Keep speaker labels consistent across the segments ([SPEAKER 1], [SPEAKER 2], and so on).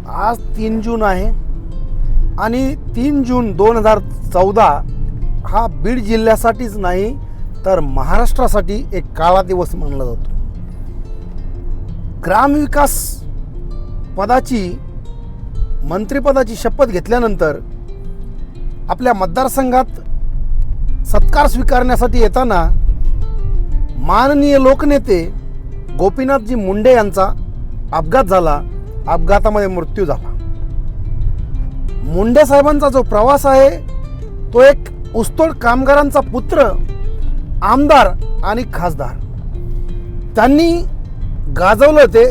[SPEAKER 1] आज 3 जून आहे आणि 3 जून 2014 हा बीड जिल्ह्यासाठीच नाही तर महाराष्ट्रासाठी एक काळा दिवस मानला जातो. ग्रामविकास पदाची मंत्रिपदाची शपथ घेतल्यानंतर आपल्या मतदारसंघात सत्कार स्वीकारण्यासाठी येताना माननीय लोकनेते गोपीनाथजी मुंडे यांचा अपघात झाला. अपघातामध्ये मृत्यू झाला. मुंडे साहेबांचा जो प्रवास आहे तो एक ऊसतोड कामगारांचा पुत्र, आमदार आणि खासदार. त्यांनी गाजवलं ते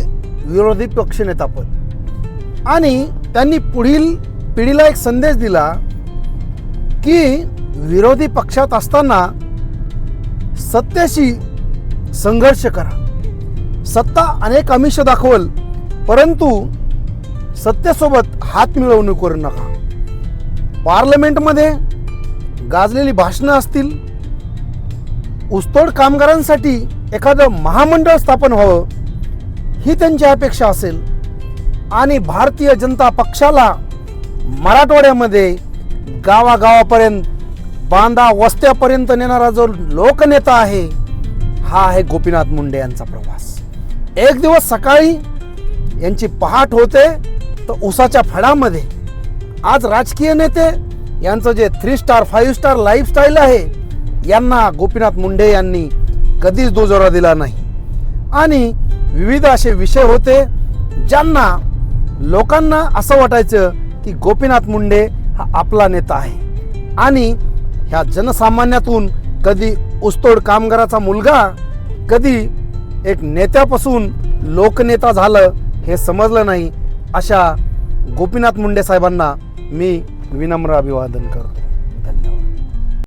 [SPEAKER 1] विरोधी पक्षनेतापद आणि त्यांनी पुढील पिढीला एक संदेश दिला की विरोधी पक्षात असताना सत्तेशी संघर्ष करा. सत्ता अनेक आमिष दाखवल परंतु सत्तेसोबत हात मिळवणूक करू नका. पार्लमेंटमध्ये गाजलेली भाषणं असतील, ऊसतोड कामगारांसाठी एखादं महामंडळ स्थापन व्हावं ही त्यांची अपेक्षा असेल आणि भारतीय जनता पक्षाला मराठवाड्यामध्ये गावागावापर्यंत, बांधा वस्त्यापर्यंत नेणारा जो लोकनेता आहे हा आहे गोपीनाथ मुंडे यांचा प्रवास. एक दिवस सकाळी यांची पहाट होते तर उसाच्या फडामध्ये. आज राजकीय नेते यांचं जे 3 स्टार 5 स्टार लाईफस्टाईल आहे यांना गोपीनाथ मुंडे यांनी कधीच दुजोरा दिला नाही आणि विविध असे विषय होते ज्यांना लोकांना असं वाटायचं की गोपीनाथ मुंडे हा आपला नेता आहे आणि ह्या जनसामान्यातून कधी ऊसतोड कामगाराचा मुलगा, कधी एक नेत्यापासून लोकनेता झालं हे समजलं नाही. अशा गोपीनाथ मुंडे साहेबांना मी विनम्र अभिवादन करतो.